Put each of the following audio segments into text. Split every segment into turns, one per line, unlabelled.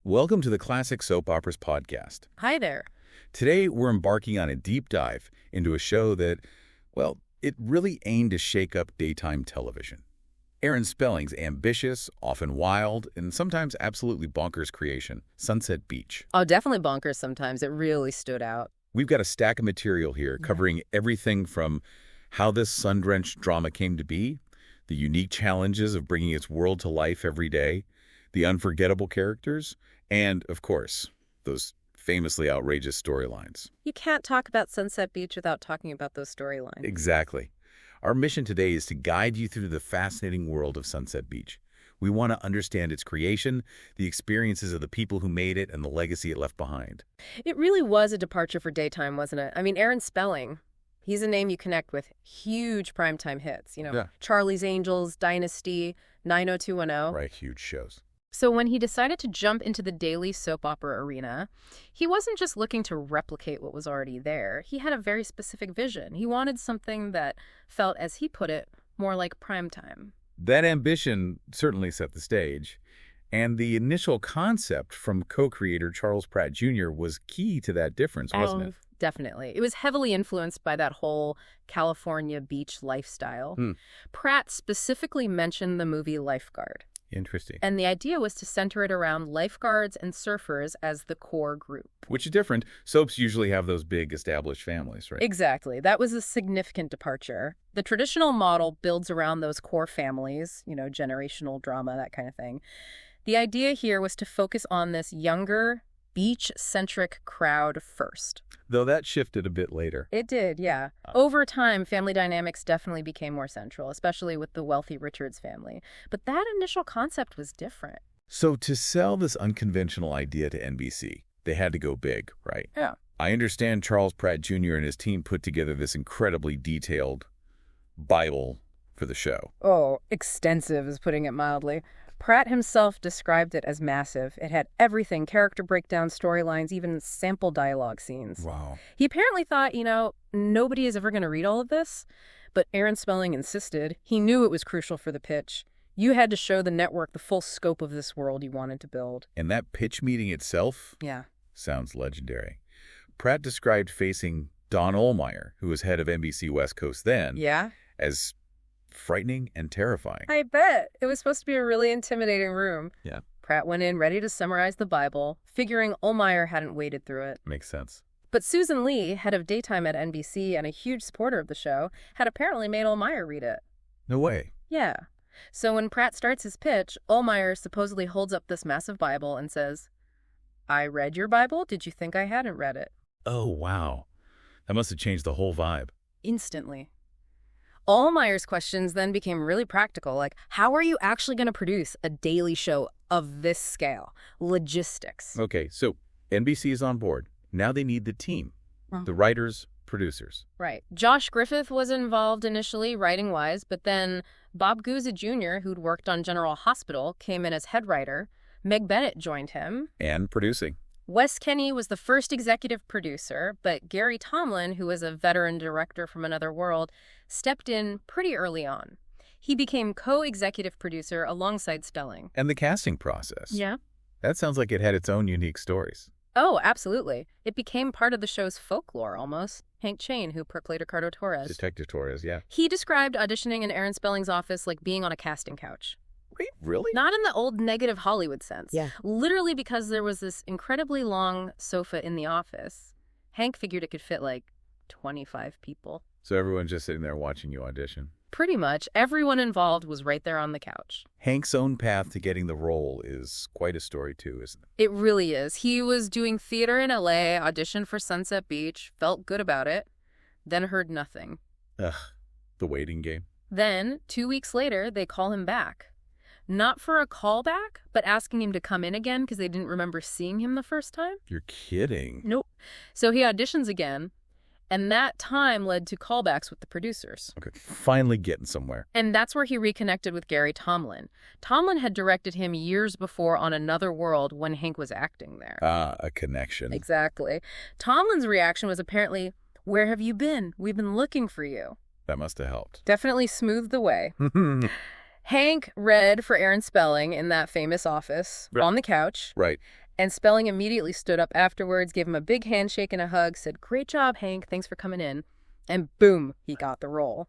Welcome to the Classic Soap Operas podcast.
Hi there.
Today, we're embarking on a deep dive into a show that, well, it really aimed to shake up daytime television. Aaron Spelling's ambitious, often wild, and sometimes absolutely bonkers creation, Sunset Beach.
Oh, definitely bonkers sometimes. It really stood out.
We've got a stack of material here covering everything from how this sun-drenched drama came to be, the unique challenges of bringing its world to life every day, the unforgettable characters, and, of course, those famously outrageous storylines.
You can't talk about Sunset Beach without talking about those storylines.
Exactly. Our mission today is to guide you through the fascinating world of Sunset Beach. We want to understand its creation, the experiences of the people who made it, and the legacy it left behind.
It really was a departure for daytime, wasn't it? I mean, Aaron Spelling, he's a name you connect with huge primetime hits. Charlie's Angels, Dynasty, 90210.
Right, huge shows.
So when he decided to jump into the daily soap opera arena, he wasn't just looking to replicate what was already there. He had a very specific vision. He wanted something that felt, as he put it, more like primetime.
That ambition certainly set the stage, and the initial concept from co-creator Charles Pratt Jr. was key to that difference, wasn't it?
Definitely. It was heavily influenced by that whole California beach lifestyle. Pratt specifically mentioned the movie Lifeguard.
Interesting.
And the idea was to center it around lifeguards and surfers as the core group.
Which is different. Soaps usually have those big established families, right?
Exactly. That was a significant departure. The traditional model builds around those core families, generational drama, that kind of thing. The idea here was to focus on this younger, beach-centric crowd first.
Though that shifted a bit later.
It did, yeah. Over time, family dynamics definitely became more central, especially with the wealthy Richards family. But that initial concept was different.
So to sell this unconventional idea to NBC, they had to go big, right?
Yeah.
I understand Charles Pratt Jr. and his team put together this incredibly detailed Bible for the show.
Oh, extensive is putting it mildly. Pratt himself described it as massive. It had everything, character breakdown, storylines, even sample dialogue scenes.
Wow.
He apparently thought, nobody is ever going to read all of this, but Aaron Spelling insisted. He knew it was crucial for the pitch. You had to show the network the full scope of this world you wanted to build.
And that pitch meeting itself?
Yeah.
Sounds legendary. Pratt described facing Don Ohlmeyer, who was head of NBC West Coast then, as frightening and terrifying.
I bet. It was supposed to be a really intimidating room.
Yeah.
Pratt went in ready to summarize the Bible, figuring Ohlmeyer hadn't waded through it.
Makes sense.
But Susan Lee, head of daytime at NBC and a huge supporter of the show, had apparently made Ohlmeyer read it.
No way.
Yeah. So when Pratt starts his pitch, Ohlmeyer supposedly holds up this massive Bible and says, "I read your Bible? Did you think I hadn't read it?"
Oh, wow. That must have changed the whole vibe.
Instantly. Ohlmeyer's questions then became really practical, like, how are you actually going to produce a daily show of this scale? Logistics.
Okay, so NBC is on board. Now they need the team, the writers, producers.
Right. Josh Griffith was involved initially, writing-wise, but then Bob Guza Jr., who'd worked on General Hospital, came in as head writer. Meg Bennett joined him.
And producing.
Wes Kenny was the first executive producer, but Gary Tomlin, who was a veteran director from another world, stepped in pretty early on. He became co-executive producer alongside Spelling.
And the casting process.
Yeah.
That sounds like it had its own unique stories.
Oh, absolutely. It became part of the show's folklore, almost. Hank Chane, who played Ricardo Torres.
Detective Torres, yeah.
He described auditioning in Aaron Spelling's office like being on a casting couch.
Wait, really?
Not in the old negative Hollywood sense.
Yeah.
Literally because there was this incredibly long sofa in the office. Hank figured it could fit like 25 people.
So everyone's just sitting there watching you audition.
Pretty much. Everyone involved was right there on the couch.
Hank's own path to getting the role is quite a story too, isn't it?
It really is. He was doing theater in LA, auditioned for Sunset Beach, felt good about it, then heard nothing.
Ugh, the waiting game.
Then, 2 weeks later, they call him back. Not for a callback, but asking him to come in again because they didn't remember seeing him the first time.
You're kidding.
Nope. So he auditions again, and that time led to callbacks with the producers.
Okay, finally getting somewhere.
And that's where he reconnected with Gary Tomlin. Tomlin had directed him years before on Another World when Hank was acting there.
Ah, a connection.
Exactly. Tomlin's reaction was apparently, "Where have you been? We've been looking for you."
That must have helped.
Definitely smoothed the way. Hank read for Aaron Spelling in that famous office on the couch.
Right.
And Spelling immediately stood up afterwards, gave him a big handshake and a hug, said, "Great job, Hank. Thanks for coming in." And boom, he got the role.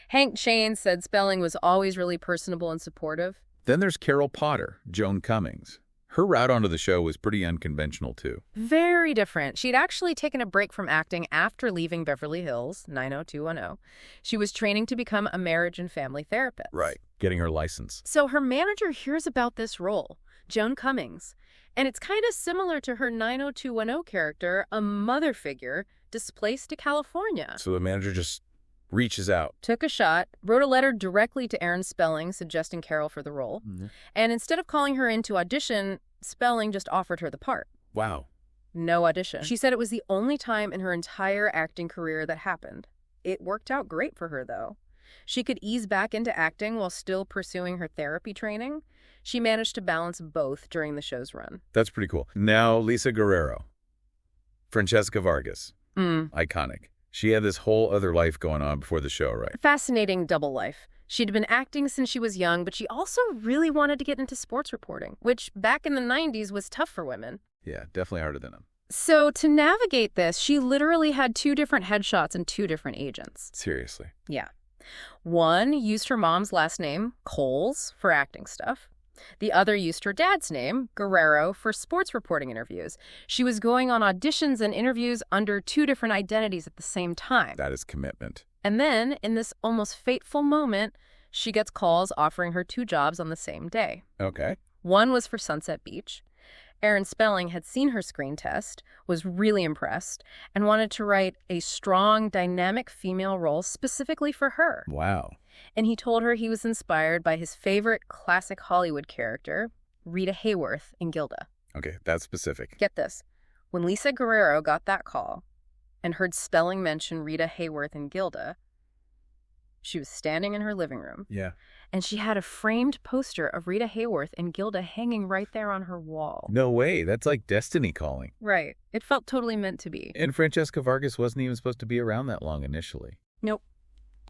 Hank Chane said Spelling was always really personable and supportive.
Then there's Carol Potter, Joan Cummings. Her route onto the show was pretty unconventional, too.
Very different. She'd actually taken a break from acting after leaving Beverly Hills, 90210. She was training to become a marriage and family therapist.
Right. Getting her license.
So her manager hears about this role, Joan Cummings, and it's kind of similar to her 90210 character, a mother figure displaced to California.
So the manager just reaches out.
Took a shot, wrote a letter directly to Aaron Spelling suggesting Carol for the role, and instead of calling her in to audition, Spelling just offered her the part.
Wow.
No audition. She said it was the only time in her entire acting career that happened. It worked out great for her, though. She could ease back into acting while still pursuing her therapy training. She managed to balance both during the show's run.
That's pretty cool. Now, Lisa Guerrero. Francesca Vargas. Iconic. She had this whole other life going on before the show, right?
Fascinating double life. She'd been acting since she was young, but she also really wanted to get into sports reporting, which back in the 90s was tough for women.
Yeah, definitely harder than them.
So to navigate this, she literally had 2 different headshots and 2 different agents.
Seriously.
Yeah. One used her mom's last name, Coles, for acting stuff. The other used her dad's name, Guerrero, for sports reporting interviews. She was going on auditions and interviews under 2 different identities at the same time.
That is commitment.
And then, in this almost fateful moment, she gets calls offering her 2 jobs on the same day.
Okay.
One was for Sunset Beach. Aaron Spelling had seen her screen test, was really impressed, and wanted to write a strong, dynamic female role specifically for her.
Wow.
And he told her he was inspired by his favorite classic Hollywood character, Rita Hayworth in Gilda.
Okay, that's specific.
Get this. When Lisa Guerrero got that call and heard Spelling mention Rita Hayworth in Gilda, she was standing in her living room.
Yeah.
And she had a framed poster of Rita Hayworth in Gilda hanging right there on her wall.
No way. That's like destiny calling.
Right. It felt totally meant to be.
And Francesca Vargas wasn't even supposed to be around that long initially.
Nope.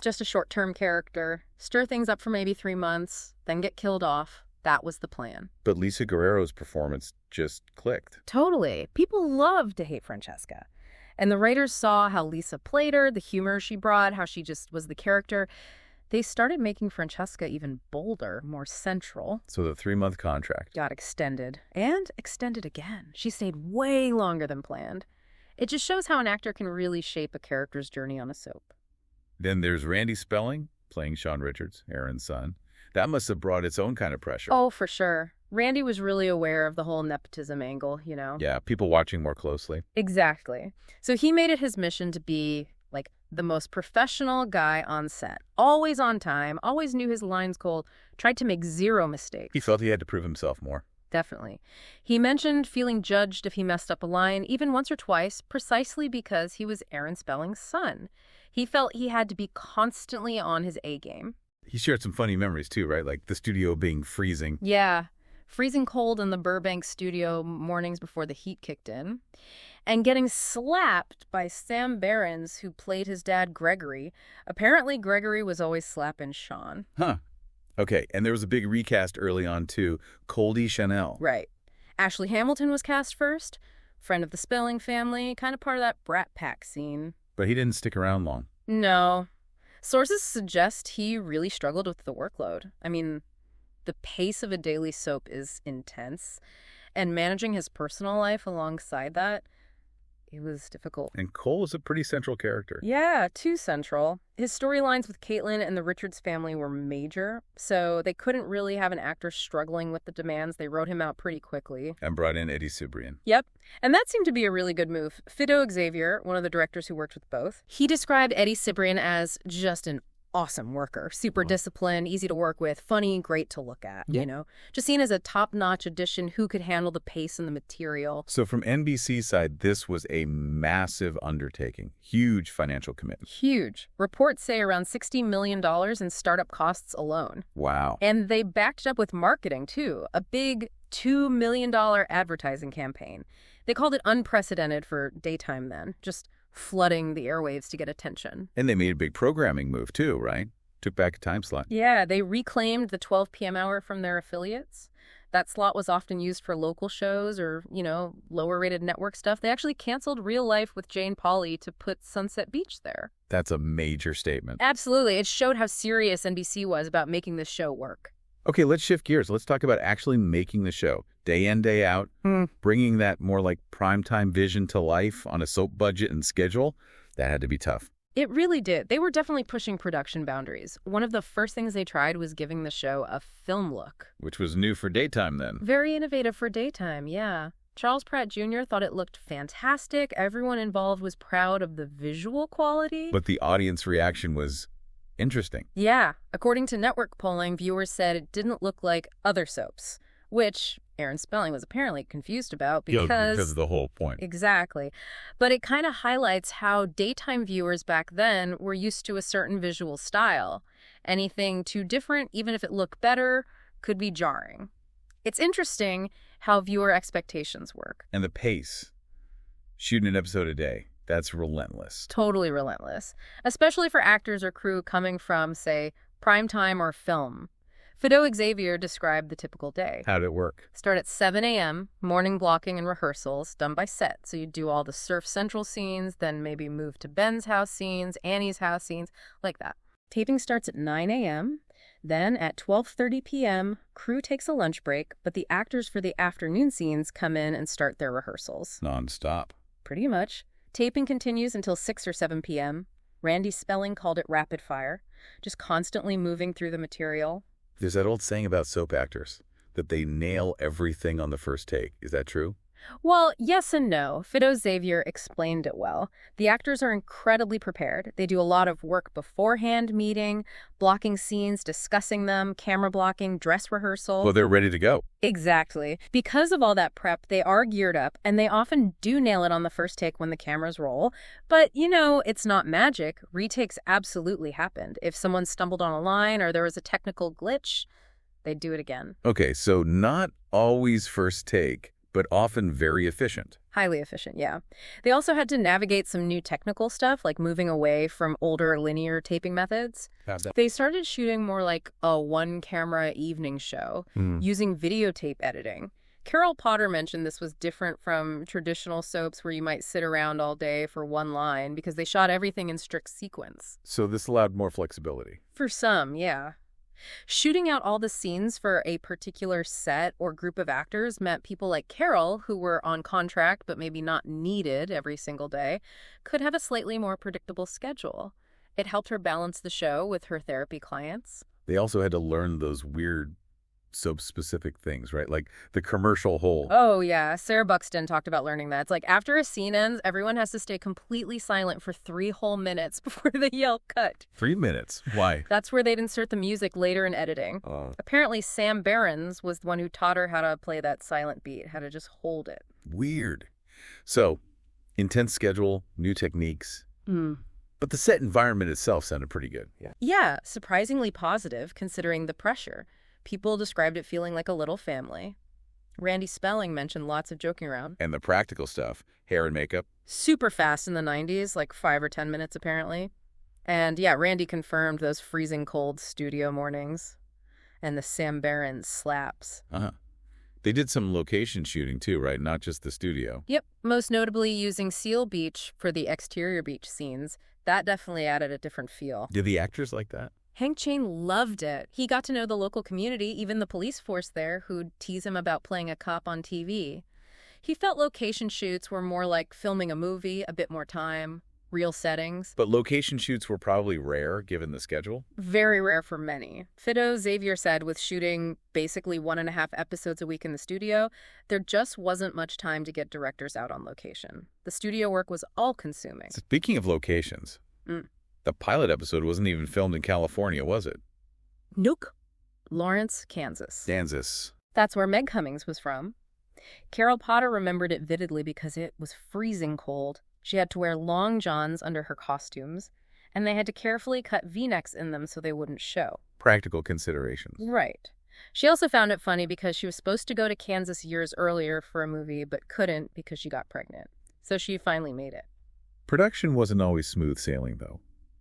Just a short-term character. Stir things up for maybe 3 months, then get killed off. That was the plan.
But Lisa Guerrero's performance just clicked.
Totally. People loved to hate Francesca. And the writers saw how Lisa played her, the humor she brought, how she just was the character. They started making Francesca even bolder, more central.
So the 3-month contract
got extended. And extended again. She stayed way longer than planned. It just shows how an actor can really shape a character's journey on a soap.
Then there's Randy Spelling, playing Sean Richards, Aaron's son. That must have brought its own kind of pressure.
Oh, for sure. Randy was really aware of the whole nepotism angle, you know?
Yeah, people watching more closely.
Exactly. So he made it his mission to be, like, the most professional guy on set. Always on time, always knew his lines cold, tried to make 0 mistakes.
He felt he had to prove himself more.
Definitely. He mentioned feeling judged if he messed up a line, even once or twice, precisely because he was Aaron Spelling's son. He felt he had to be constantly on his A game.
He shared some funny memories too, right? Like the studio being freezing.
Yeah. Freezing cold in the Burbank studio mornings before the heat kicked in. And getting slapped by Sam Behrens, who played his dad, Gregory. Apparently, Gregory was always slapping Sean.
Huh. Okay, and there was a big recast early on too. Coldie Chanel.
Right. Ashley Hamilton was cast first. Friend of the Spelling family. Kind of part of that Brat Pack scene.
But he didn't stick around long.
No. Sources suggest he really struggled with the workload. I mean, the pace of a daily soap is intense, and managing his personal life alongside that, it was difficult.
And Cole is a pretty central character.
Yeah, too central. His storylines with Caitlin and the Richards family were major, so they couldn't really have an actor struggling with the demands. They wrote him out pretty quickly.
And brought in Eddie Cibrian.
Yep. And that seemed to be a really good move. Fido Xavier, one of the directors who worked with both, he described Eddie Cibrian as just an awesome worker, super disciplined, easy to work with, funny, great to look at, you know? Just seen as a top-notch addition who could handle the pace and the material.
So from NBC's side, this was a massive undertaking, huge financial commitment.
Huge. Reports say around $60 million in startup costs alone.
Wow.
And they backed it up with marketing, too, a big $2 million advertising campaign. They called it unprecedented for daytime then, just flooding the airwaves to get attention.
And they made a big programming move, too, right? Took back a time slot.
Yeah, they reclaimed the 12 p.m. hour from their affiliates. That slot was often used for local shows or, lower-rated network stuff. They actually canceled Real Life with Jane Pauley to put Sunset Beach there.
That's a major statement.
Absolutely. It showed how serious NBC was about making this show work.
Okay, let's shift gears. Let's talk about actually making the show. Day in, day out, bringing that more like primetime vision to life on a soap budget and schedule. That had to be tough.
It really did. They were definitely pushing production boundaries. One of the first things they tried was giving the show a film look.
Which was new for daytime then.
Very innovative for daytime, yeah. Charles Pratt Jr. thought it looked fantastic. Everyone involved was proud of the visual quality.
But the audience reaction was interesting.
Yeah. According to network polling, viewers said it didn't look like other soaps, which Aaron Spelling was apparently confused about because
of the whole point.
Exactly. But it kind of highlights how daytime viewers back then were used to a certain visual style. Anything too different, even if it looked better, could be jarring. It's interesting how viewer expectations work.
And the pace. Shooting an episode a day. That's relentless.
Totally relentless. Especially for actors or crew coming from, say, primetime or film. Fido Xavier described the typical day.
How'd it work?
Start at 7 a.m., morning blocking and rehearsals, done by set. So you do all the Surf Central scenes, then maybe move to Ben's house scenes, Annie's house scenes, like that. Taping starts at 9 a.m., then at 12:30 p.m., crew takes a lunch break, but the actors for the afternoon scenes come in and start their rehearsals.
Non-stop.
Pretty much. Taping continues until 6 or 7 p.m. Randy Spelling called it rapid fire, just constantly moving through the material.
There's that old saying about soap actors, that they nail everything on the first take. Is that true?
Well, yes and no. Fido Xavier explained it well. The actors are incredibly prepared. They do a lot of work beforehand, meeting, blocking scenes, discussing them, camera blocking, dress rehearsal.
Well, they're ready to go.
Exactly. Because of all that prep, they are geared up, and they often do nail it on the first take when the cameras roll. But, it's not magic. Retakes absolutely happened. If someone stumbled on a line or there was a technical glitch, they'd do it again.
Okay, so not always first take, but often very efficient.
Highly efficient, yeah. They also had to navigate some new technical stuff, like moving away from older linear taping methods. They started shooting more like a one-camera evening show, using videotape editing. Carol Potter mentioned this was different from traditional soaps where you might sit around all day for one line because they shot everything in strict sequence.
So this allowed more flexibility.
For some, yeah. Shooting out all the scenes for a particular set or group of actors meant people like Carol, who were on contract but maybe not needed every single day, could have a slightly more predictable schedule. It helped her balance the show with her therapy clients.
They also had to learn those weird soap-specific things, right? Like the commercial hold.
Oh, yeah. Sarah Buxton talked about learning that. It's like after a scene ends, everyone has to stay completely silent for 3 whole minutes before they yell cut.
3 minutes? Why?
That's where they'd insert the music later in editing. Apparently, Sam Behrens was the one who taught her how to play that silent beat, how to just hold it.
Weird. So, intense schedule, new techniques. But the set environment itself sounded pretty good.
Yeah, surprisingly positive considering the pressure. People described it feeling like a little family. Randy Spelling mentioned lots of joking around.
And the practical stuff, hair and makeup.
Super fast in the 90s, like 5 or 10 minutes apparently. And yeah, Randy confirmed those freezing cold studio mornings. And the Sam Behrens slaps.
They did some location shooting too, right? Not just the studio.
Yep, most notably using Seal Beach for the exterior beach scenes. That definitely added a different feel.
Did the actors like that?
Hank Chang loved it. He got to know the local community, even the police force there, who'd tease him about playing a cop on TV. He felt location shoots were more like filming a movie, a bit more time, real settings.
But location shoots were probably rare, given the schedule?
Very rare for many. Fido Xavier said with shooting basically 1.5 episodes a week in the studio, there just wasn't much time to get directors out on location. The studio work was all-consuming.
Speaking of locations, the pilot episode wasn't even filmed in California, was it?
Nope. Lawrence, Kansas.
Kansas.
That's where Meg Cummings was from. Carol Potter remembered it vividly because it was freezing cold. She had to wear long johns under her costumes, and they had to carefully cut V-necks in them so they wouldn't show.
Practical considerations.
Right. She also found it funny because she was supposed to go to Kansas years earlier for a movie, but couldn't because she got pregnant. So she finally made it.
Production wasn't always smooth sailing, though.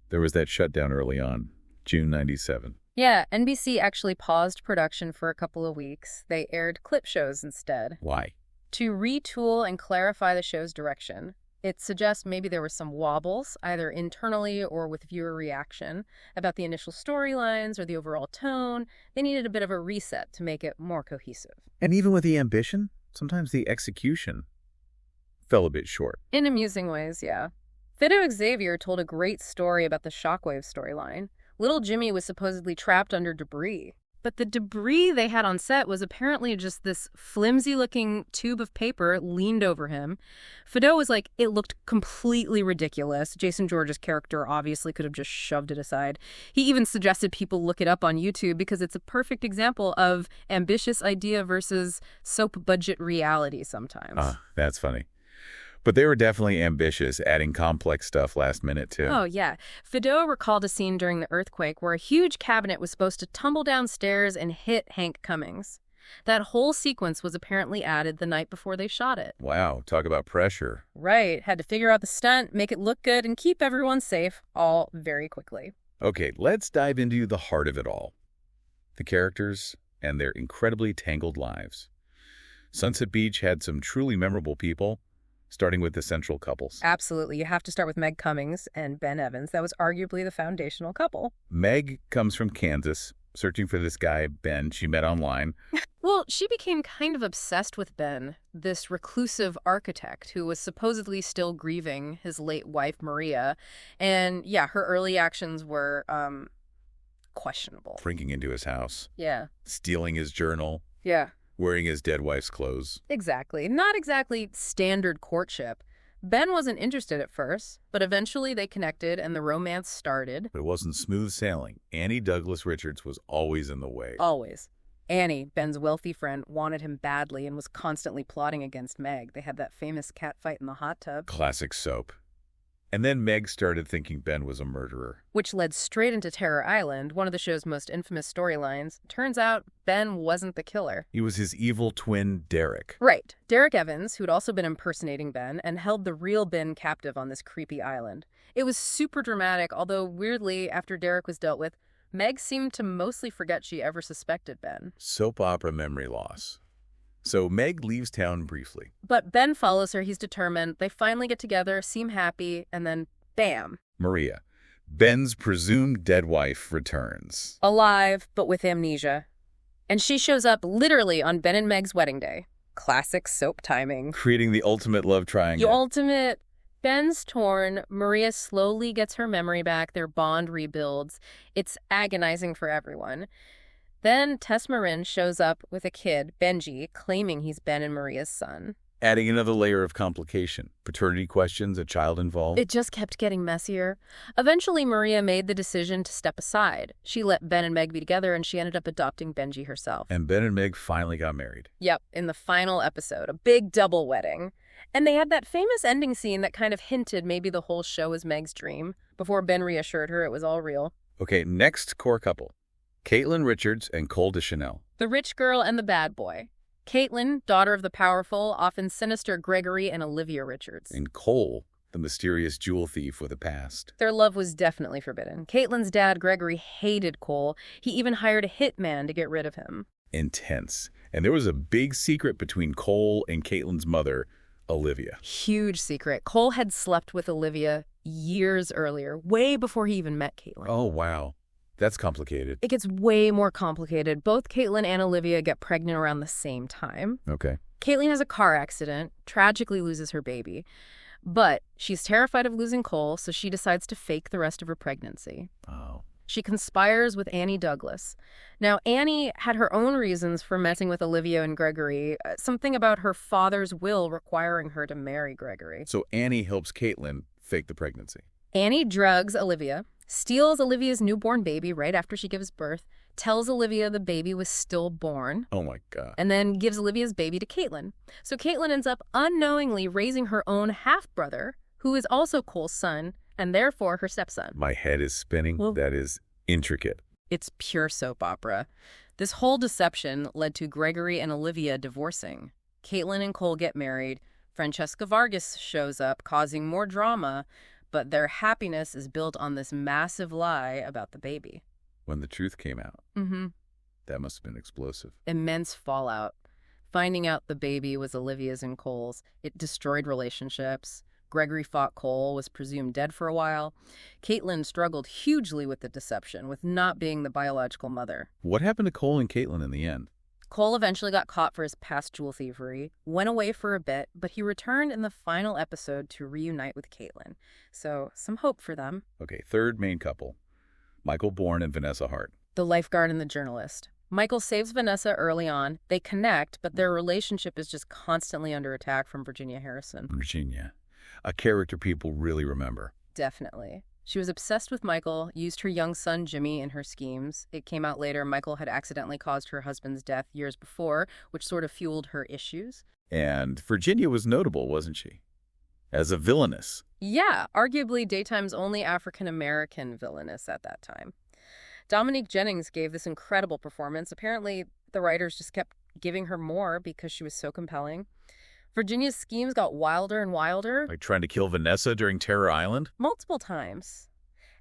There was that shutdown early on, June 97.
Yeah, NBC actually paused production for a couple of weeks. They aired clip shows instead.
Why?
To retool and clarify the show's direction. It suggests maybe there were some wobbles, either internally or with viewer reaction, about the initial storylines or the overall tone. They needed a bit of a reset to make it more cohesive.
And even with the ambition, sometimes the execution fell a bit short.
In amusing ways, yeah. Fido Xavier told a great story about the Shockwave storyline. Little Jimmy was supposedly trapped under debris. But the debris they had on set was apparently just this flimsy-looking tube of paper leaned over him. Fido was like, it looked completely ridiculous. Jason George's character obviously could have just shoved it aside. He even suggested people look it up on YouTube because it's a perfect example of ambitious idea versus soap budget reality sometimes.
Ah, that's funny. But they were definitely ambitious, adding complex stuff last minute, too.
Oh, yeah. Fido recalled a scene during the earthquake where a huge cabinet was supposed to tumble downstairs and hit Hank Cummings. That whole sequence was apparently added the night before they shot it.
Wow, talk about pressure.
Right. Had to figure out the stunt, make it look good, and keep everyone safe, all very quickly.
Okay, let's dive into the heart of it all. The characters and their incredibly tangled lives. Sunset Beach had some truly memorable people, starting with the central couples.
Absolutely. You have to start with Meg Cummings and Ben Evans. That was arguably the foundational couple.
Meg comes from Kansas, searching for this guy, Ben, she met online.
Well, she became kind of obsessed with Ben, this reclusive architect who was supposedly still grieving his late wife, Maria. And yeah, her early actions were questionable.
Breaking into his house.
Yeah.
Stealing his journal.
Yeah.
Wearing his dead wife's clothes.
Exactly. Not exactly standard courtship. Ben wasn't interested at first, but eventually they connected and the romance started.
But it wasn't smooth sailing. Annie Douglas Richards was always in the way.
Always. Annie, Ben's wealthy friend, wanted him badly and was constantly plotting against Meg. They had that famous catfight in the hot tub.
Classic soap. And then Meg started thinking Ben was a murderer.
Which led straight into Terror Island, one of the show's most infamous storylines. Turns out Ben wasn't the killer.
He was his evil twin, Derek.
Right. Derek Evans, who'd also been impersonating Ben, and held the real Ben captive on this creepy island. It was super dramatic, although weirdly, after Derek was dealt with, Meg seemed to mostly forget she ever suspected Ben.
Soap opera memory loss. So Meg leaves town briefly.
But Ben follows her. He's determined. They finally get together, seem happy, and then bam.
Maria, Ben's presumed dead wife, returns.
Alive, but with amnesia. And she shows up literally on Ben and Meg's wedding day. Classic soap timing.
Creating the ultimate love triangle.
The ultimate. Ben's torn. Maria slowly gets her memory back. Their bond rebuilds. It's agonizing for everyone. Then Tess Marin shows up with a kid, Benji, claiming he's Ben and Maria's son.
Adding another layer of complication. Paternity questions, a child involved.
It just kept getting messier. Eventually, Maria made the decision to step aside. She let Ben and Meg be together, and she ended up adopting Benji herself.
And Ben and Meg finally got married.
Yep, in the final episode, a big double wedding. And they had that famous ending scene that kind of hinted maybe the whole show was Meg's dream, before Ben reassured her it was all real.
Okay, next core couple. Caitlin Richards and Cole Deschanel.
The rich girl and the bad boy. Caitlin, daughter of the powerful, often sinister Gregory and Olivia Richards.
And Cole, the mysterious jewel thief with a past.
Their love was definitely forbidden. Caitlin's dad, Gregory, hated Cole. He even hired a hitman to get rid of him.
Intense. And there was a big secret between Cole and Caitlin's mother, Olivia.
Huge secret. Cole had slept with Olivia years earlier, way before he even met Caitlin.
Oh, wow. That's complicated.
It gets way more complicated. Both Caitlin and Olivia get pregnant around the same time.
Okay.
Caitlin has a car accident, tragically loses her baby. But she's terrified of losing Cole, so she decides to fake the rest of her pregnancy.
Oh.
She conspires with Annie Douglas. Now, Annie had her own reasons for messing with Olivia and Gregory, something about her father's will requiring her to marry Gregory.
So Annie helps Caitlin fake the pregnancy.
Annie drugs Olivia, steals Olivia's newborn baby right after she gives birth, tells Olivia the baby was stillborn,
Oh, my God.
and then gives Olivia's baby to Caitlin. So Caitlin ends up unknowingly raising her own half-brother, who is also Cole's son, and therefore her stepson.
My head is spinning.
Well-
That is intricate.
It's pure soap opera. This whole deception led to Gregory and Olivia divorcing. Caitlin and Cole get married. Francesca Vargas shows up, causing more drama, but their happiness is built on this massive lie about the baby.
When the truth came out,
Mm-hmm.
that must have been explosive.
Immense fallout. Finding out the baby was Olivia's and Cole's, it destroyed relationships. Gregory fought Cole, was presumed dead for a while. Caitlin struggled hugely with the deception, with not being the biological mother.
What happened to Cole and Caitlin in the end?
Cole eventually got caught for his past jewel thievery, went away for a bit, but he returned in the final episode to reunite with Caitlin. So, some hope for them.
Okay, third main couple, Michael Bourne and Vanessa Hart.
The lifeguard and the journalist. Michael saves Vanessa early on. They connect, but their relationship is just constantly under attack from Virginia Harrison.
Virginia, a character people really remember.
Definitely. She was obsessed with Michael, used her young son Jimmy in her schemes. It came out later Michael had accidentally caused her husband's death years before, which sort of fueled her issues.
And Virginia was notable, wasn't she? As a villainess.
Yeah, arguably daytime's only African-American villainess at that time. Dominique Jennings gave this incredible performance. Apparently, the writers just kept giving her more because she was so compelling. Virginia's schemes got wilder and wilder.
Like trying to kill Vanessa during Terror Island?
Multiple times.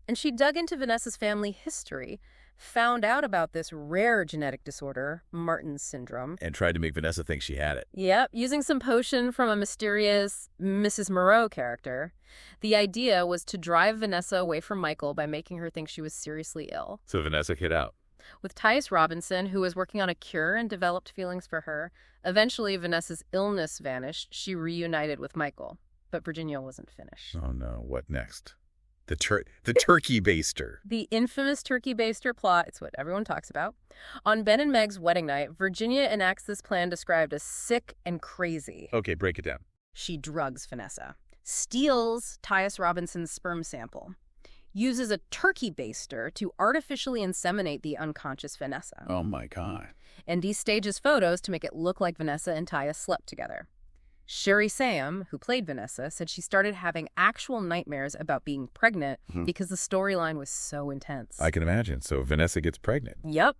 And she dug into Vanessa's family history, found out about this rare genetic disorder, Martin's syndrome.
And tried to make Vanessa think she had it.
Yep, using some potion from a mysterious Mrs. Moreau character. The idea was to drive Vanessa away from Michael by making her think she was seriously ill.
So Vanessa hid out.
With Tyus Robinson, who was working on a cure and developed feelings for her, eventually Vanessa's illness vanished. She reunited with Michael. But Virginia wasn't finished.
Oh no, what next? The turkey baster.
The infamous turkey baster plot, it's what everyone talks about. On Ben and Meg's wedding night, Virginia enacts this plan described as sick and crazy.
Okay, break it down.
She drugs Vanessa, steals Tyus Robinson's sperm sample, uses a turkey baster to artificially inseminate the unconscious Vanessa,
Oh my God.
and destages photos to make it look like Vanessa and Tyus slept together. Sherry Sam, who played Vanessa, said she started having actual nightmares about being pregnant because the storyline was so intense.
I can imagine. So Vanessa gets pregnant.
Yep.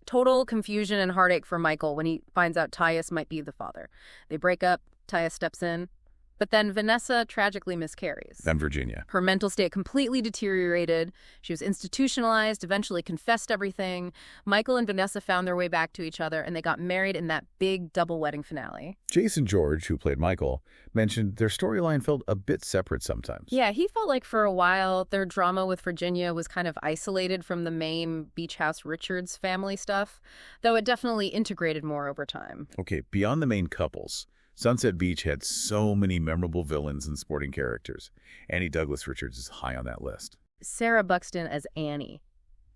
Total confusion and heartache for Michael when he finds out Tyus might be the father. They break up, Tyus steps in, but then Vanessa tragically miscarries.
Then Virginia.
Her mental state completely deteriorated. She was institutionalized, eventually confessed everything. Michael and Vanessa found their way back to each other, and they got married in that big double wedding finale.
Jason George, who played Michael, mentioned their storyline felt a bit separate sometimes.
Yeah, he felt like for a while their drama with Virginia was kind of isolated from the main Beach House Richards family stuff, though it definitely integrated more over time.
Okay, beyond the main couples, Sunset Beach had so many memorable villains and sporting characters. Annie Douglas Richards is high on that list.
Sarah Buxton as Annie.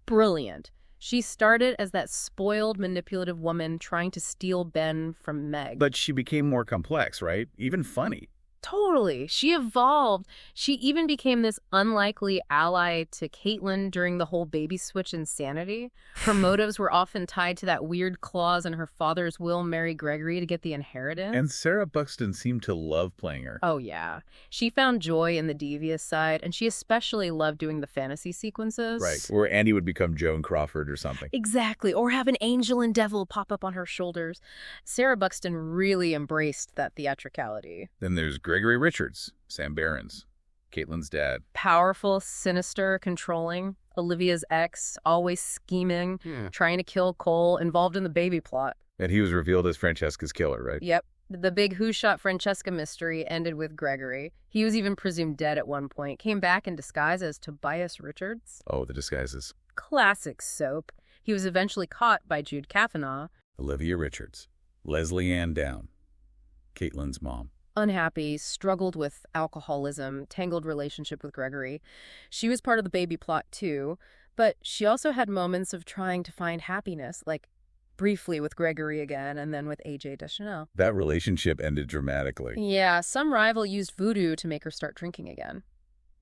Brilliant. She started as that spoiled, manipulative woman trying to steal Ben from Meg.
But she became more complex, right? Even funny.
Totally. She evolved. She even became this unlikely ally to Caitlin during the whole baby switch insanity. Her motives were often tied to that weird clause in her father's will marry Gregory to get the inheritance.
And Sarah Buxton seemed to love playing her.
Oh, yeah. She found joy in the devious side, and she especially loved doing the fantasy sequences.
Right. Or Andy would become Joan Crawford or something.
Exactly. Or have an angel and devil pop up on her shoulders. Sarah Buxton really embraced that theatricality.
Then there's Gregory Richards, Sam Behrens, Caitlin's dad.
Powerful, sinister, controlling. Olivia's ex, always scheming, trying to kill Cole, involved in the baby plot.
And he was revealed as Francesca's killer, right?
Yep. The big Who Shot Francesca mystery ended with Gregory. He was even presumed dead at one point. Came back in disguise as Tobias Richards.
Oh, the disguises.
Classic soap. He was eventually caught by Jude Kavanaugh.
Olivia Richards, Leslie Ann Down, Caitlin's mom.
Unhappy, struggled with alcoholism, tangled relationship with Gregory. She was part of the baby plot too, but she also had moments of trying to find happiness, like briefly with Gregory again and then with AJ Deschanel.
That relationship ended dramatically.
Yeah, some rival used voodoo to make her start drinking again.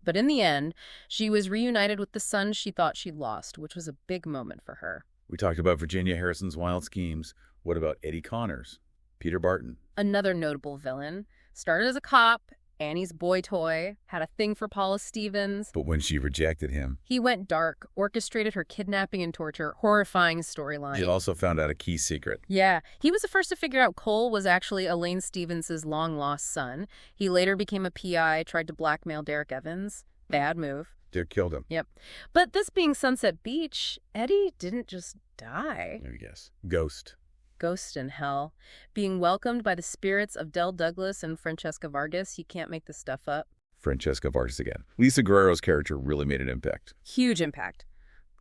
But in the end, she was reunited with the son she thought she'd lost, which was a big moment for her.
We talked about Virginia Harrison's wild schemes. What about Eddie Connors, Peter Barton?
Another notable villain. Started as a cop, Annie's boy toy, had a thing for Paula Stevens.
But when she rejected him,
He went dark, orchestrated her kidnapping and torture, horrifying storyline.
she also found out a key secret.
Yeah, he was the first to figure out Cole was actually Elaine Stevens' long-lost son. He later became a PI, tried to blackmail Derek Evans. Bad move.
They killed him.
Yep. But this being Sunset Beach, Eddie didn't just die.
I guess. Ghost.
Ghost in hell. Being welcomed by the spirits of Del Douglas and Francesca Vargas. You can't make this stuff up.
Francesca Vargas again. Lisa Guerrero's character really made an impact.
Huge impact.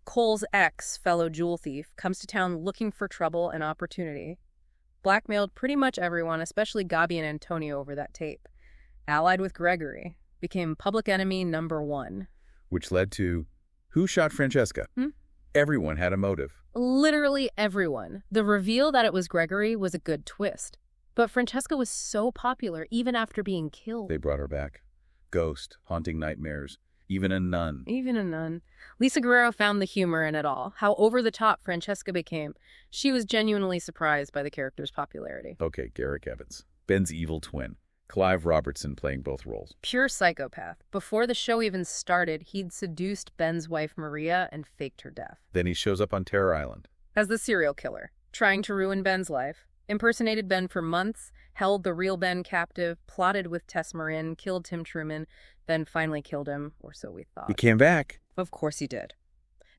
Cole's ex, fellow jewel thief, comes to town looking for trouble and opportunity. Blackmailed pretty much everyone, especially Gabi and Antonio, over that tape. Allied with Gregory. Became public enemy #1.
Which led to who shot Francesca? Everyone had a motive.
Literally everyone. The reveal that it was Gregory was a good twist. But Francesca was so popular even after being killed.
They brought her back. Ghost, haunting nightmares, even a nun.
Even a nun. Lisa Guerrero found the humor in it all. How over-the-top Francesca became. She was genuinely surprised by the character's popularity.
Okay, Garrick Evans. Ben's evil twin. Clive Robertson playing both roles.
Pure psychopath. Before the show even started, he'd seduced Ben's wife Maria and faked her death.
Then he shows up on Terror Island.
As the serial killer, trying to ruin Ben's life. Impersonated Ben for months, held the real Ben captive, plotted with Tess Marin, killed Tim Truman, then finally killed him, or so we thought.
He came back.
Of course he did.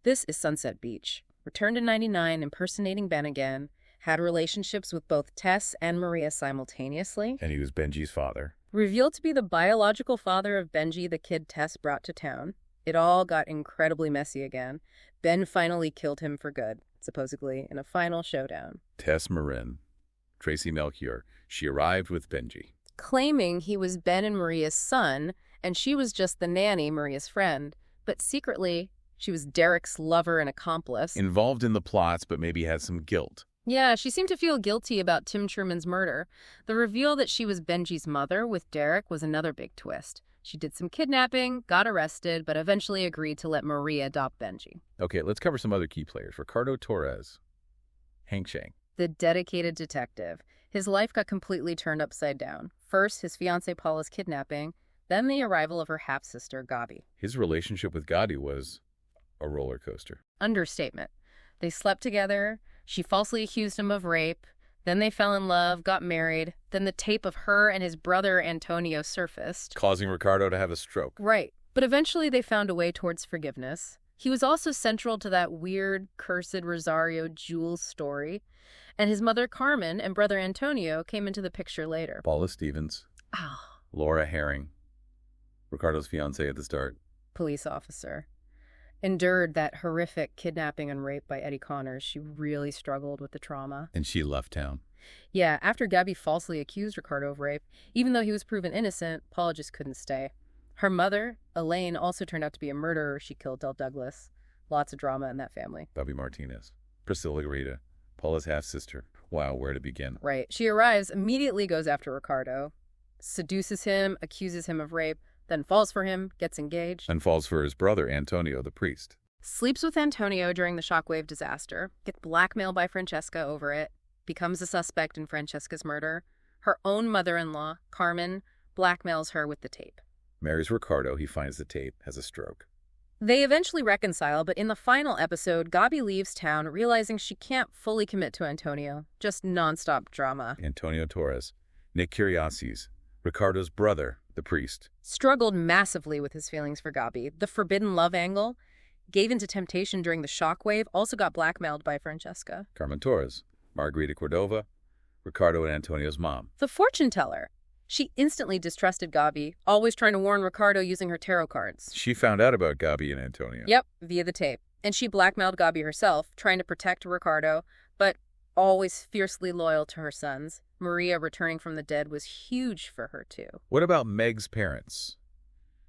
This is Sunset Beach. Returned in '99, impersonating Ben again. Had relationships with both Tess and Maria simultaneously.
And he was Benji's father.
Revealed to be the biological father of Benji, the kid Tess brought to town. It all got incredibly messy again. Ben finally killed him for good, supposedly in a final showdown.
Tess Marin. Tracy Melchior. She arrived with Benji.
Claiming he was Ben and Maria's son, and she was just the nanny, Maria's friend. But secretly, she was Derek's lover and accomplice.
Involved in the plots, but maybe had some guilt.
Yeah, she seemed to feel guilty about Tim Truman's murder. The reveal that she was Benji's mother with Derek was another big twist. She did some kidnapping, got arrested, but eventually agreed to let Maria adopt Benji.
Okay, let's cover some other key players. Ricardo Torres. Hank Chang.
The dedicated detective. His life got completely turned upside down. First, his fiancée Paula's kidnapping, then the arrival of her half-sister, Gabi.
His relationship with Gotti was a roller coaster.
Understatement. They slept together. She falsely accused him of rape. Then they fell in love, got married. Then the tape of her and his brother Antonio surfaced.
Causing Ricardo to have a stroke.
Right. But eventually they found a way towards forgiveness. He was also central to that weird, cursed Rosario Jules story. And his mother Carmen and brother Antonio came into the picture later.
Paula Stevens.
Oh.
Laura Herring. Ricardo's fiancée at the start.
Police officer. Endured that horrific kidnapping and rape by Eddie Connors. She really struggled with the trauma.
And she left town.
Yeah, after Gabi falsely accused Ricardo of rape, even though he was proven innocent, Paula just couldn't stay. Her mother, Elaine, also turned out to be a murderer. She killed Del Douglas. Lots of drama in that family.
Bobby Martinez. Priscilla Garita. Paula's half-sister. Wow, where to begin?
Right. She arrives, immediately goes after Ricardo, seduces him, accuses him of rape, then falls for him, gets engaged.
And falls for his brother, Antonio, the priest.
Sleeps with Antonio during the Shockwave disaster, gets blackmailed by Francesca over it, becomes a suspect in Francesca's murder. Her own mother-in-law, Carmen, blackmails her with the tape.
Marries Ricardo, he finds the tape, has a stroke.
They eventually reconcile, but in the final episode, Gabi leaves town, realizing she can't fully commit to Antonio. Just nonstop drama.
Antonio Torres. Nick Curiasis. Ricardo's brother, the priest.
Struggled massively with his feelings for Gabi. The forbidden love angle, gave into temptation during the Shockwave, also got blackmailed by Francesca.
Carmen Torres. Margarita Cordova. Ricardo and Antonio's mom.
The fortune teller. She instantly distrusted Gabi, always trying to warn Ricardo using her tarot cards.
She found out about Gabi and Antonio.
Yep, via the tape. And she blackmailed Gabi herself, trying to protect Ricardo, but always fiercely loyal to her sons. Maria returning from the dead was huge for her, too.
What about Meg's parents?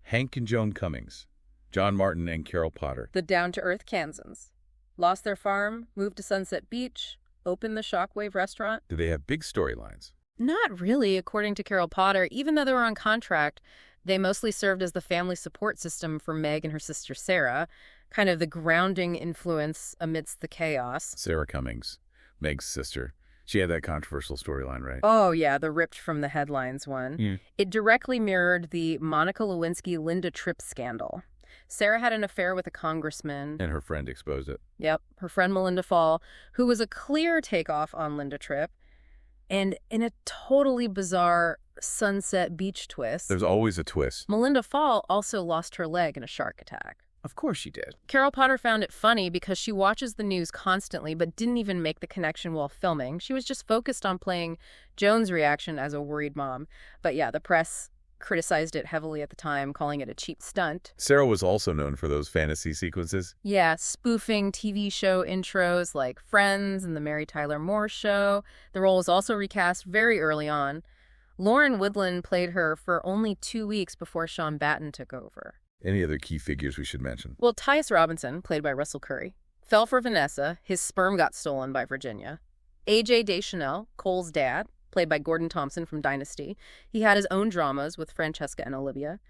Hank and Joan Cummings. John Martin and Carol Potter.
The down-to-earth Kansans. Lost their farm, moved to Sunset Beach, opened the Shockwave restaurant.
Do they have big storylines?
Not really, according to Carol Potter. Even though they were on contract, they mostly served as the family support system for Meg and her sister Sarah, kind of the grounding influence amidst the chaos.
Sarah Cummings, Meg's sister. She had that controversial storyline, right?
Oh, yeah, the ripped from the headlines one.
Yeah.
It directly mirrored the Monica Lewinsky-Linda Tripp scandal. Sarah had an affair with a congressman.
And her friend exposed it.
Yep, her friend Melinda Fall, who was a clear takeoff on Linda Tripp. And in a totally bizarre Sunset Beach twist,
There's always a twist.
Melinda Fall also lost her leg in a shark attack.
Of course she did.
Carol Potter found it funny because she watches the news constantly but didn't even make the connection while filming. She was just focused on playing Joan's reaction as a worried mom. But yeah, the press criticized it heavily at the time, calling it a cheap stunt.
Sarah was also known for those fantasy sequences.
Yeah, spoofing TV show intros like Friends and The Mary Tyler Moore Show. The role was also recast very early on. Lauren Woodland played her for only 2 weeks before Sean Batten took over.
Any other key figures we should mention?
Well, Tyus Robinson, played by Russell Curry, fell for Vanessa. His sperm got stolen by Virginia. A.J. Deschanel, Cole's dad, played by Gordon Thompson from Dynasty. He had his own dramas with Francesca and Olivia.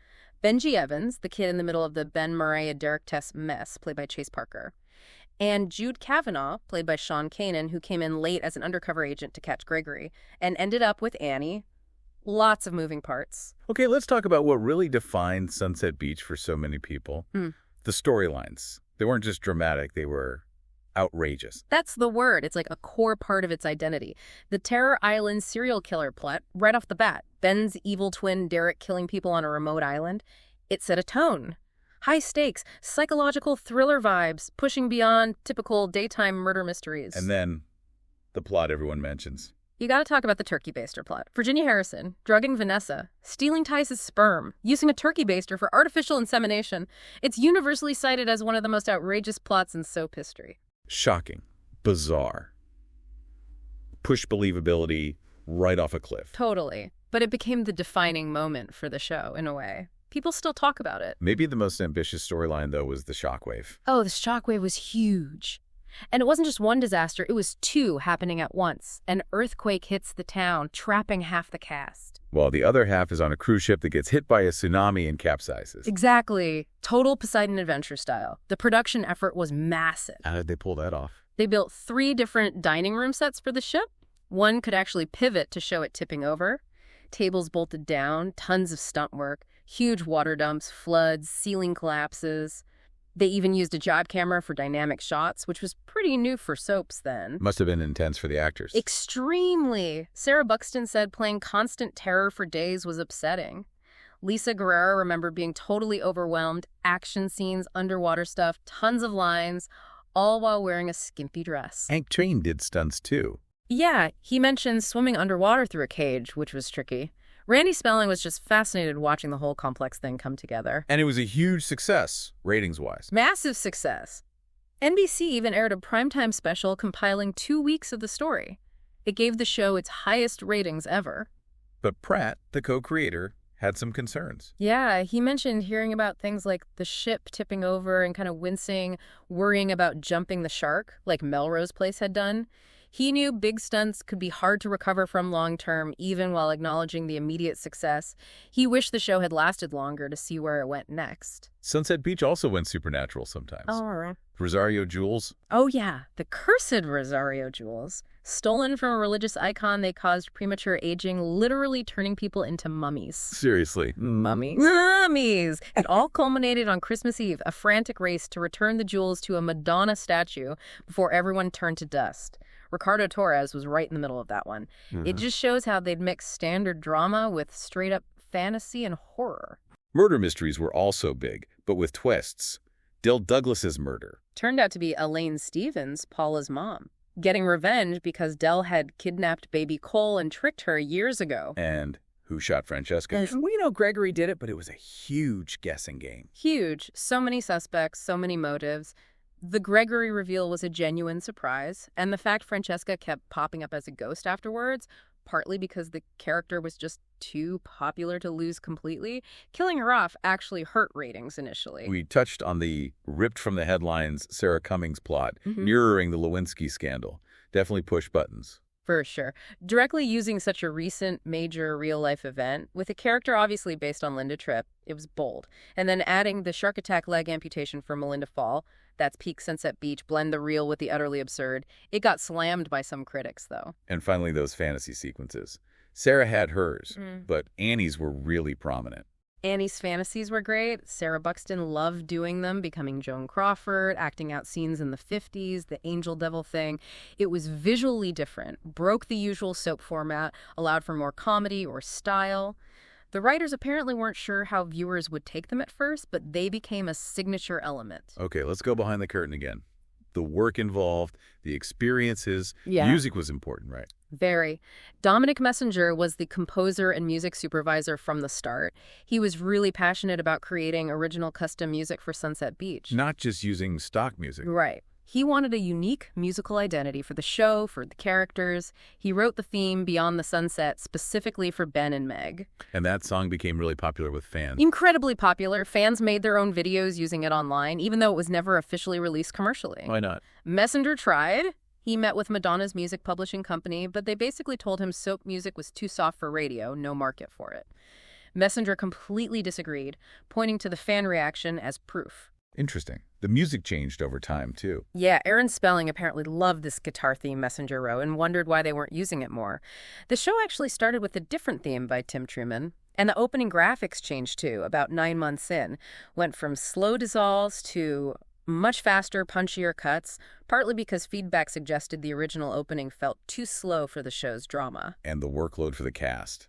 Benji Evans, the kid in the middle of the Ben Murray and Derek Tess mess, played by Chase Parker. And Jude Kavanaugh, played by Sean Kanan, who came in late as an undercover agent to catch Gregory, and ended up with Annie. Lots of moving parts.
Okay, let's talk about what really defined Sunset Beach for so many people. The storylines. They weren't just dramatic, they were outrageous.
That's the word. It's like a core part of its identity. The Terror Island serial killer plot, right off the bat, Ben's evil twin Derek killing people on a remote island, it set a tone. High stakes, psychological thriller vibes, pushing beyond typical daytime murder mysteries.
And then the plot everyone mentions.
You gotta talk about the turkey baster plot. Virginia Harrison, drugging Vanessa, stealing Tice's sperm, using a turkey baster for artificial insemination. It's universally cited as one of the most outrageous plots in soap history.
Shocking. Bizarre. Push believability right off a cliff.
Totally. But it became the defining moment for the show, in a way. People still talk about it.
Maybe the most ambitious storyline, though, was the shockwave.
Oh, the shockwave was huge. And it wasn't just one disaster, it was two happening at once. An earthquake hits the town, trapping half the cast.
While the other half is on a cruise ship that gets hit by a tsunami and capsizes.
Exactly. Total Poseidon Adventure style. The production effort was massive.
How did they pull that off?
They built 3 different dining room sets for the ship. One could actually pivot to show it tipping over. Tables bolted down, tons of stunt work, huge water dumps, floods, ceiling collapses. They even used a job camera for dynamic shots, which was pretty new for soaps then.
Must have been intense for the actors.
Extremely. Sarah Buxton said playing constant terror for days was upsetting. Lisa Guerrero remembered being totally overwhelmed, action scenes, underwater stuff, tons of lines, all while wearing a skimpy dress.
Hank Train did stunts too.
Yeah, he mentioned swimming underwater through a cage, which was tricky. Randy Spelling was just fascinated watching the whole complex thing come together.
And it was a huge success, ratings-wise.
Massive success. NBC even aired a primetime special compiling 2 weeks of the story. It gave the show its highest ratings ever.
But Pratt, the co-creator, had some concerns.
Yeah, he mentioned hearing about things like the ship tipping over and kind of wincing, worrying about jumping the shark, like Melrose Place had done. He knew big stunts could be hard to recover from long-term, even while acknowledging the immediate success. He wished the show had lasted longer to see where it went next.
Sunset Beach also went supernatural sometimes.
Oh, all right.
Rosario Jewels.
Oh, yeah. The cursed Rosario jewels. Stolen from a religious icon, they caused premature aging, literally turning people into mummies.
Seriously.
Mummies?
Mummies! It all culminated on Christmas Eve, a frantic race to return the jewels to a Madonna statue before everyone turned to dust. Ricardo Torres was right in the middle of that one. It just shows how they'd mix standard drama with straight-up fantasy and horror.
Murder mysteries were also big, but with twists. Dill Douglas's murder.
Turned out to be Elaine Stevens, Paula's mom, getting revenge because Dell had kidnapped baby Cole and tricked her years ago.
And who shot Francesca?
We know Gregory did it, but it was a huge guessing game.
Huge. So many suspects, so many motives. The Gregory reveal was a genuine surprise, and the fact Francesca kept popping up as a ghost afterwards, partly because the character was just too popular to lose completely, killing her off actually hurt ratings initially.
We touched on the ripped from the headlines Sarah Cummings plot, mirroring the Lewinsky scandal. Definitely push buttons.
For sure. Directly using such a recent major real-life event, with a character obviously based on Linda Tripp, it was bold. And then adding the shark attack leg amputation for Melinda Fall, that's peak Sunset Beach, blend the real with the utterly absurd. It got slammed by some critics, though.
And finally, those fantasy sequences. Sarah had hers, but Annie's were really prominent.
Annie's fantasies were great. Sarah Buxton loved doing them, becoming Joan Crawford, acting out scenes in the 50s, the angel devil thing. It was visually different, broke the usual soap format, allowed for more comedy or style. The writers apparently weren't sure how viewers would take them at first, but they became a signature element.
Okay, let's go behind the curtain again. The work involved, the experiences,
Yeah.
music was important, right?
Very. Dominic Messenger was the composer and music supervisor from the start. He was really passionate about creating original custom music for Sunset Beach.
Not just using stock music.
Right. He wanted a unique musical identity for the show, for the characters. He wrote the theme Beyond the Sunset specifically for Ben and Meg.
And that song became really popular with fans.
Incredibly popular. Fans made their own videos using it online, even though it was never officially released commercially.
Why not?
Messenger tried. He met with Madonna's music publishing company, but they basically told him soap music was too soft for radio, no market for it. Messenger completely disagreed, pointing to the fan reaction as proof.
Interesting. The music changed over time, too.
Yeah, Aaron Spelling apparently loved this guitar theme Messenger wrote and wondered why they weren't using it more. The show actually started with a different theme by Tim Truman, and the opening graphics changed too, about 9 months in. Went from slow dissolves to much faster, punchier cuts, partly because feedback suggested the original opening felt too slow for the show's drama.
And the workload for the cast.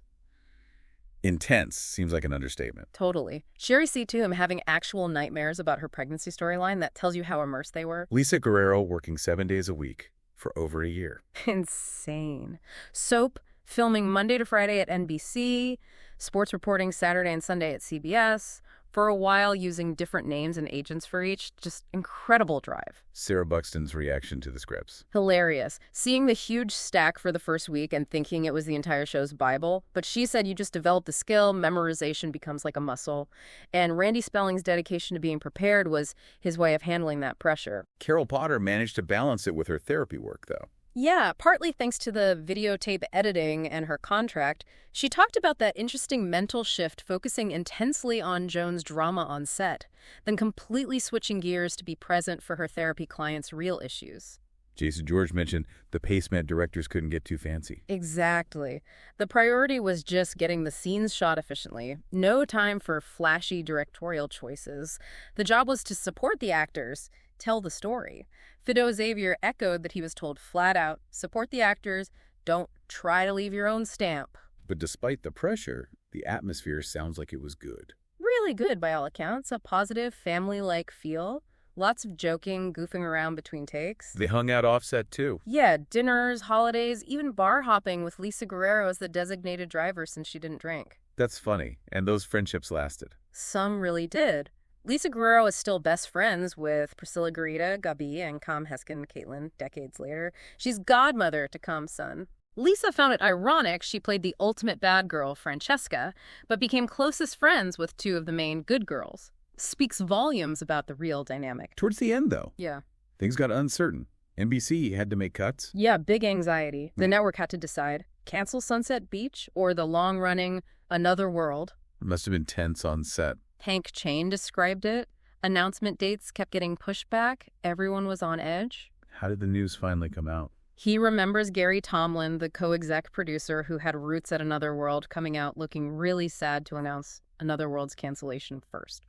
Intense seems like an understatement.
Totally. Sherry C. Toom having actual nightmares about her pregnancy storyline, that tells you how immersed they were.
Lisa Guerrero working 7 days a week for over a year.
Insane. Soap, filming Monday to Friday at NBC, sports reporting Saturday and Sunday at CBS, for a while using different names and agents for each. Just incredible drive.
Sarah Buxton's reaction to the scripts.
Hilarious. Seeing the huge stack for the first week and thinking it was the entire show's Bible. But she said you just develop the skill, memorization becomes like a muscle. And Randy Spelling's dedication to being prepared was his way of handling that pressure.
Carol Potter managed to balance it with her therapy work, though.
Yeah, partly thanks to the videotape editing and her contract. She talked about that interesting mental shift, focusing intensely on Joan's drama on set, then completely switching gears to be present for her therapy clients' real issues.
Jason George mentioned the PaceMat directors couldn't get too fancy.
Exactly. The priority was just getting the scenes shot efficiently. No time for flashy directorial choices. The job was to support the actors, tell the story. Fido Xavier echoed that he was told flat out, support the actors, don't try to leave your own stamp.
But despite the pressure, the atmosphere sounds like it was good.
Really good by all accounts, a positive, family-like feel. Lots of joking, goofing around between takes.
They hung out offset, too.
Yeah, dinners, holidays, even bar hopping with Lisa Guerrero as the designated driver since she didn't drink.
That's funny, and those friendships lasted.
Some really did. Lisa Guerrero is still best friends with Priscilla Garita, Gabi, and Com Heskin Caitlin decades later. She's godmother to Com's son. Lisa found it ironic she played the ultimate bad girl, Francesca, but became closest friends with two of the main good girls. Speaks volumes about the real dynamic.
Towards the end, though,
Yeah.
things got uncertain. NBC had to make cuts.
Yeah, big anxiety. The network had to decide, cancel Sunset Beach or the long-running Another World.
It must have been tense on set.
Hank Chain described it. Announcement dates kept getting pushed back. Everyone was on edge.
How did the news finally come out?
He remembers Gary Tomlin, the co-exec producer who had roots at Another World, coming out looking really sad to announce Another World's cancellation first,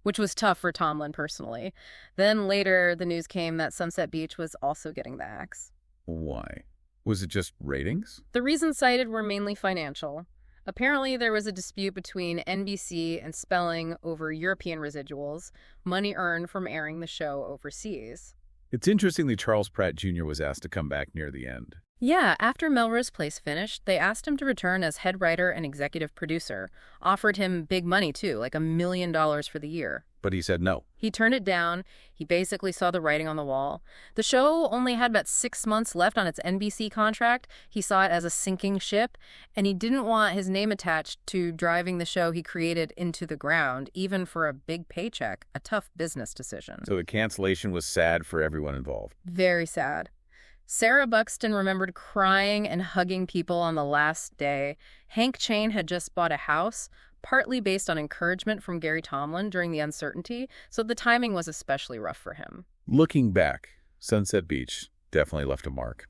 which was tough for Tomlin personally. Then later, the news came that Sunset Beach was also getting the axe.
Why? Was it just ratings?
The reasons cited were mainly financial. Apparently, there was a dispute between NBC and Spelling over European residuals, money earned from airing the show overseas.
It's interesting that Charles Pratt Jr. was asked to come back near the end.
Yeah, after Melrose Place finished, they asked him to return as head writer and executive producer. Offered him big money, too, like $1 million for the year.
But he said no.
He turned it down. He basically saw the writing on the wall. The show only had about 6 months left on its NBC contract. He saw it as a sinking ship, and he didn't want his name attached to driving the show he created into the ground, even for a big paycheck, a tough business decision.
So the cancellation was sad for everyone involved.
Very sad. Sarah Buxton remembered crying and hugging people on the last day. Hank Chain had just bought a house, partly based on encouragement from Gary Tomlin during the uncertainty, so the timing was especially rough for him.
Looking back, Sunset Beach definitely left a mark.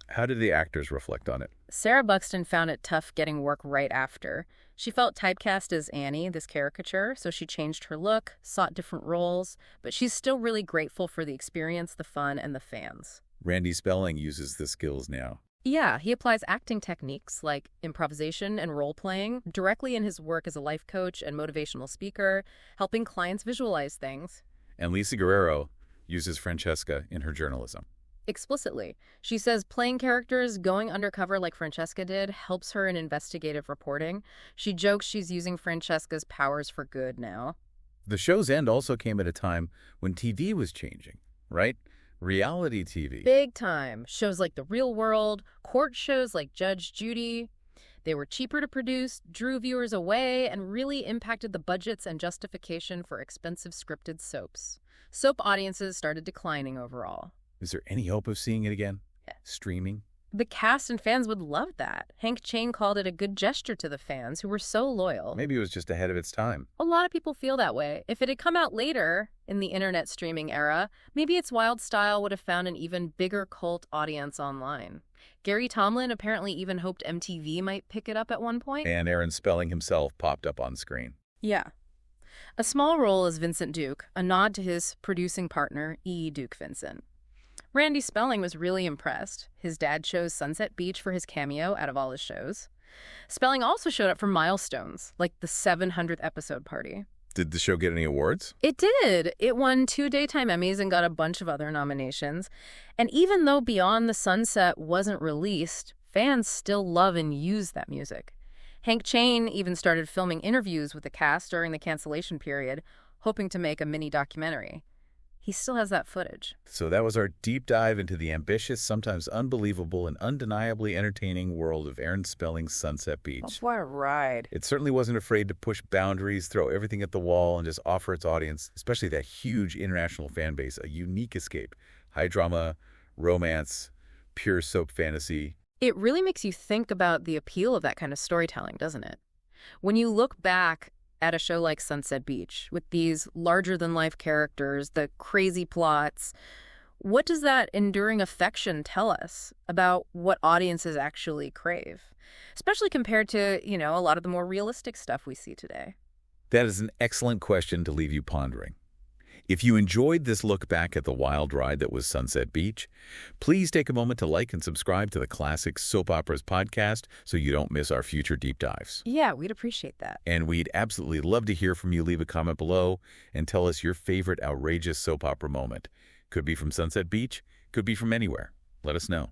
How did the actors reflect on it?
Sarah Buxton found it tough getting work right after. She felt typecast as Annie, this caricature, so she changed her look, sought different roles, but she's still really grateful for the experience, the fun, and the fans.
Randy Spelling uses the skills now.
Yeah, he applies acting techniques like improvisation and role-playing directly in his work as a life coach and motivational speaker, helping clients visualize things.
And Lisa Guerrero uses Francesca in her journalism.
Explicitly. She says playing characters, going undercover like Francesca did, helps her in investigative reporting. She jokes she's using Francesca's powers for good now.
The show's end also came at a time when TV was changing, right? Reality TV.
Big time. Shows like The Real World, court shows like Judge Judy. They were cheaper to produce, drew viewers away, and really impacted the budgets and justification for expensive scripted soaps. Soap audiences started declining overall.
Is there any hope of seeing it again?
Yeah.
Streaming?
The cast and fans would love that. Hank Chang called it a good gesture to the fans who were so loyal.
Maybe it was just ahead of its time.
A lot of people feel that way. If it had come out later in the internet streaming era, maybe its wild style would have found an even bigger cult audience online. Gary Tomlin apparently even hoped MTV might pick it up at one point.
And Aaron Spelling himself popped up on screen.
Yeah. A small role as Vincent Duke, a nod to his producing partner, E. Duke Vincent. Randy Spelling was really impressed. His dad chose Sunset Beach for his cameo out of all his shows. Spelling also showed up for milestones, like the 700th episode party.
Did the show get any awards?
It did. It won 2 Daytime Emmys and got a bunch of other nominations. And even though Beyond the Sunset wasn't released, fans still love and use that music. Hank Chang even started filming interviews with the cast during the cancellation period, hoping to make a mini documentary. He still has that footage.
So that was our deep dive into the ambitious, sometimes unbelievable, and undeniably entertaining world of Aaron Spelling's Sunset Beach.
What a ride.
It certainly wasn't afraid to push boundaries, throw everything at the wall, and just offer its audience, especially that huge international fan base, a unique escape. High drama, romance, pure soap fantasy.
It really makes you think about the appeal of that kind of storytelling, doesn't it? When you look back at a show like Sunset Beach, with these larger-than-life characters, the crazy plots, what does that enduring affection tell us about what audiences actually crave? Especially compared to, a lot of the more realistic stuff we see today.
That is an excellent question to leave you pondering. If you enjoyed this look back at the wild ride that was Sunset Beach, please take a moment to like and subscribe to the Classic Soap Operas podcast so you don't miss our future deep dives.
Yeah, we'd appreciate that.
And we'd absolutely love to hear from you. Leave a comment below and tell us your favorite outrageous soap opera moment. Could be from Sunset Beach, could be from anywhere. Let us know.